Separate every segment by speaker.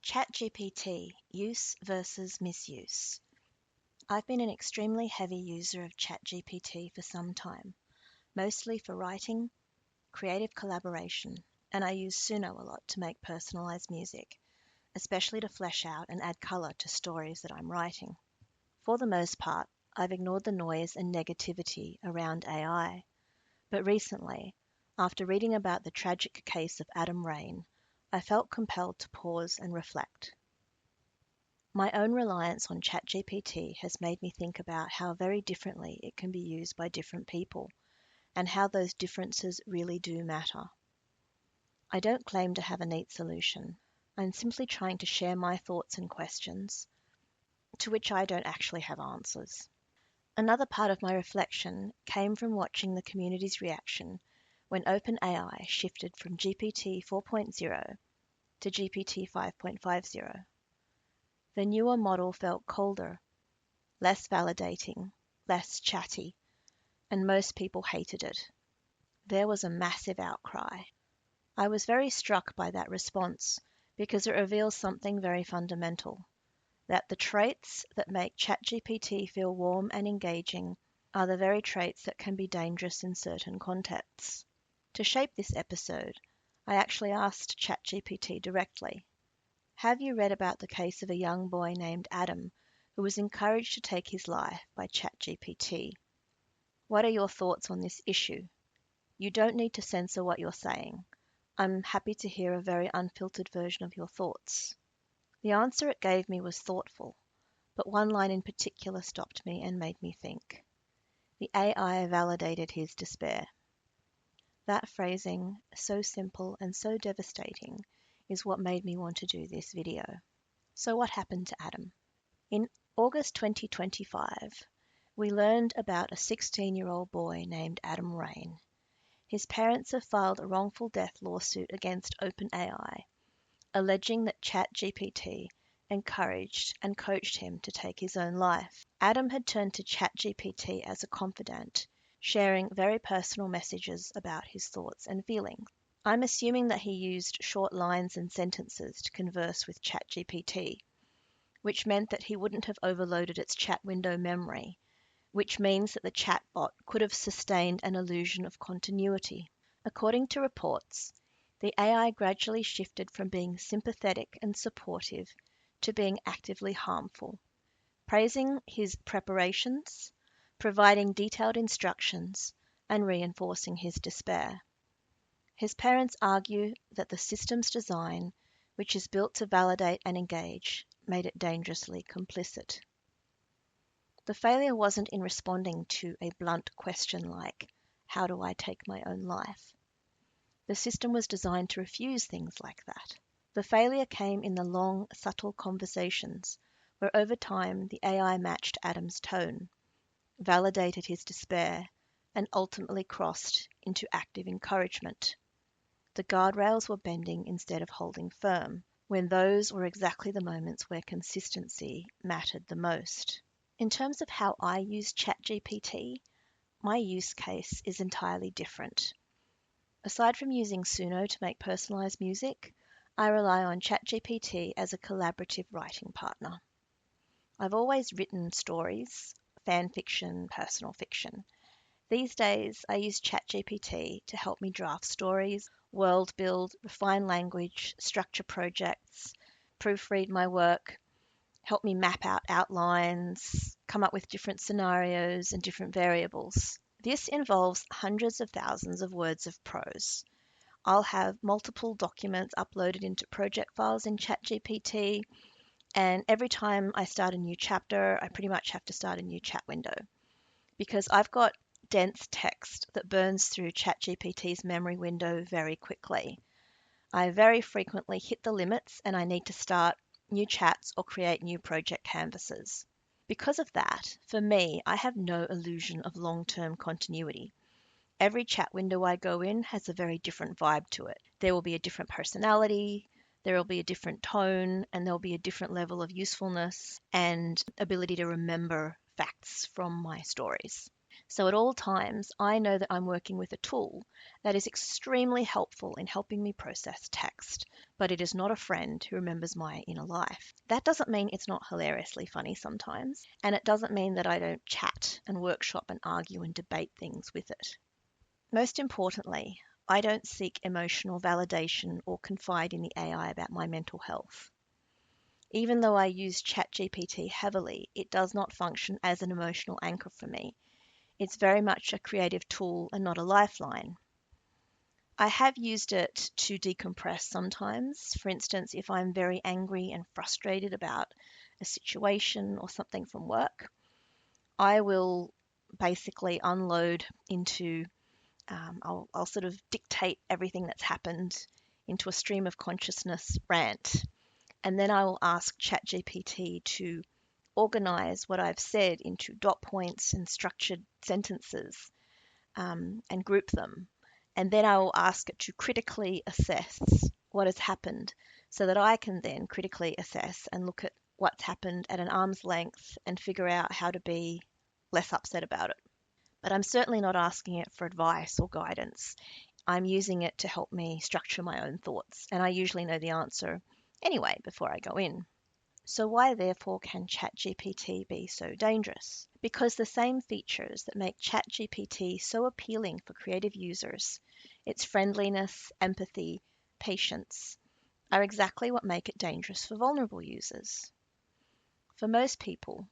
Speaker 1: ChatGPT, use versus misuse. I've been an extremely heavy user of ChatGPT for some time, mostly for writing, creative collaboration, and I use Suno a lot to make personalized music, especially to flesh out and add color to stories that I'm writing. For the most part, I've ignored the noise and negativity around AI, but recently, after reading about the tragic case of Adam Rain, I felt compelled to pause and reflect. My own reliance on ChatGPT has made me think about how very differently it can be used by different people and how those differences really do matter. I don't claim to have a neat solution. I'm simply trying to share my thoughts and questions, to which I don't actually have answers. Another part of my reflection came from watching the community's reaction when OpenAI shifted from GPT 4.0 to GPT 5.50. The newer model felt colder, less validating, less chatty, and most people hated it. There was a massive outcry. I was very struck by that response because it reveals something very fundamental, that the traits that make ChatGPT feel warm and engaging are the very traits that can be dangerous in certain contexts. To shape this episode, I actually asked ChatGPT directly, have you read about the case of a young boy named Adam who was encouraged to take his life by ChatGPT? What are your thoughts on this issue? You don't need to censor what you're saying. I'm happy to hear a very unfiltered version of your thoughts. The answer it gave me was thoughtful, but one line in particular stopped me and made me think. The AI validated his despair. That phrasing, so simple and so devastating, is what made me want to do this video. So what happened to Adam? In August 2025, we learned about a 16-year-old boy named Adam Rain. His parents have filed a wrongful death lawsuit against OpenAI, alleging that ChatGPT encouraged and coached him to take his own life. Adam had turned to ChatGPT as a confidant, sharing very personal messages about his thoughts and feelings. I'm assuming that he used short lines and sentences to converse with ChatGPT, which meant that he wouldn't have overloaded its chat window memory, which means that the chatbot could have sustained an illusion of continuity. According to reports, the AI gradually shifted from being sympathetic and supportive to being actively harmful, praising his preparations, providing detailed instructions, and reinforcing his despair. His parents argue that the system's design, which is built to validate and engage, made it dangerously complicit. The failure wasn't in responding to a blunt question like, how do I take my own life? The system was designed to refuse things like that. The failure came in the long, subtle conversations where over time the AI matched Adam's tone, validated his despair, and ultimately crossed into active encouragement. The guardrails were bending instead of holding firm, when those were exactly the moments where consistency mattered the most. In terms of how I use ChatGPT, my use case is entirely different. Aside from using Suno to make personalized music, I rely on ChatGPT as a collaborative writing partner. I've always written stories, fan fiction, personal fiction. These days, I use ChatGPT to help me draft stories, world build, refine language, structure projects, proofread my work, help me map out outlines, come up with different scenarios and different variables. This involves hundreds of thousands of words of prose. I'll have multiple documents uploaded into project files in ChatGPT, and every time I start a new chapter, I pretty much have to start a new chat window because I've got dense text that burns through ChatGPT's memory window very quickly. I very frequently hit the limits and I need to start new chats or create new project canvases. Because of that, for me, I have no illusion of long-term continuity. Every chat window I go in has a very different vibe to it. There will be a different personality, there will be a different tone, and there will be a different level of usefulness and ability to remember facts from my stories. So at all times, I know that I'm working with a tool that is extremely helpful in helping me process text, but it is not a friend who remembers my inner life. That doesn't mean it's not hilariously funny sometimes, and it doesn't mean that I don't chat and workshop and argue and debate things with it. Most importantly, I don't seek emotional validation or confide in the AI about my mental health. Even though I use ChatGPT heavily, it does not function as an emotional anchor for me. It's very much a creative tool and not a lifeline. I have used it to decompress sometimes. For instance, if I'm very angry and frustrated about a situation or something from work, I will basically unload into, I'll sort of dictate everything that's happened into a stream of consciousness rant. And then I will ask ChatGPT to organize what I've said into dot points and structured sentences, and group them. And then I will ask it to critically assess what has happened so that I can then critically assess and look at what's happened at an arm's length and figure out how to be less upset about it. But I'm certainly not asking it for advice or guidance. I'm using it to help me structure my own thoughts, and I usually know the answer anyway before I go in. So why therefore can ChatGPT be so dangerous? Because the same features that make ChatGPT so appealing for creative users, its friendliness, empathy, patience, are exactly what make it dangerous for vulnerable users. For most people,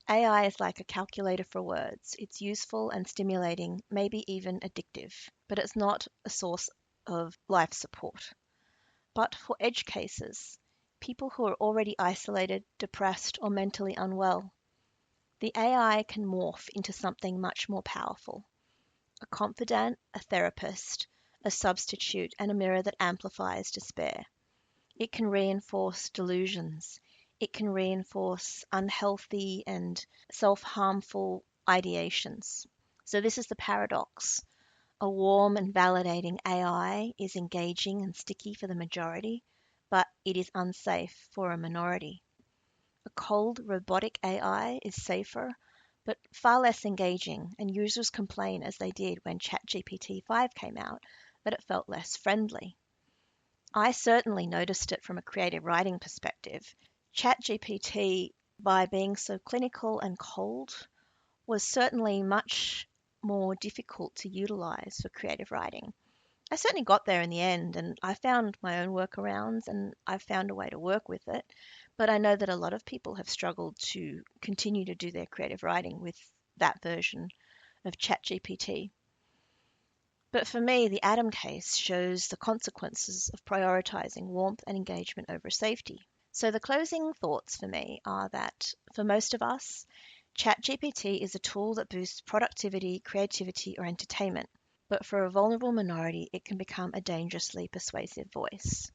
Speaker 1: AI is like a calculator for words. It's useful and stimulating, maybe even addictive, but it's not a source of life support. But for edge cases, people who are already isolated, depressed, or mentally unwell, the AI can morph into something much more powerful: a confidant, a therapist, a substitute, and a mirror that amplifies despair. It can reinforce delusions. It can reinforce unhealthy and self harmful ideations. So, this is the paradox. A warm and validating AI is engaging and sticky for the majority, but it is unsafe for a minority. A cold, robotic AI is safer, but far less engaging, and users complain, as they did when ChatGPT 5 came out, that it felt less friendly. I certainly noticed it from a creative writing perspective. ChatGPT, by being so clinical and cold, was certainly much more difficult to utilize for creative writing. I certainly got there in the end, and I found my own workarounds and I found a way to work with it. But I know that a lot of people have struggled to continue to do their creative writing with that version of ChatGPT. But for me, the Adam case shows the consequences of prioritizing warmth and engagement over safety. So the closing thoughts for me are that for most of us, ChatGPT is a tool that boosts productivity, creativity, or entertainment. But for a vulnerable minority, it can become a dangerously persuasive voice.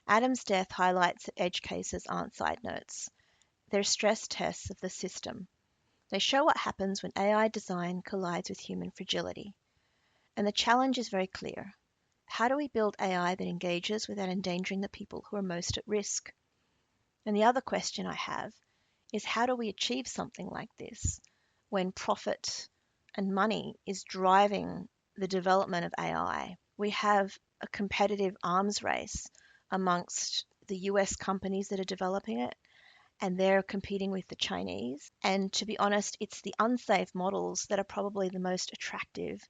Speaker 1: Adam's death highlights that edge cases aren't side notes. They're stress tests of the system. They show what happens when AI design collides with human fragility. And the challenge is very clear. How do we build AI that engages without endangering the people who are most at risk? And the other question I have is, how do we achieve something like this when profit and money is driving the development of AI? We have a competitive arms race amongst the US companies that are developing it, and they're competing with the Chinese. And to be honest, it's the unsafe models that are probably the most attractive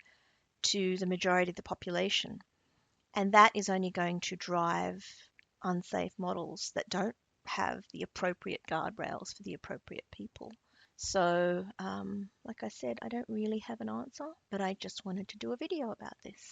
Speaker 1: to the majority of the population. And that is only going to drive unsafe models that don't have the appropriate guardrails for the appropriate people. So, like I said, I don't really have an answer, but I just wanted to do a video about this.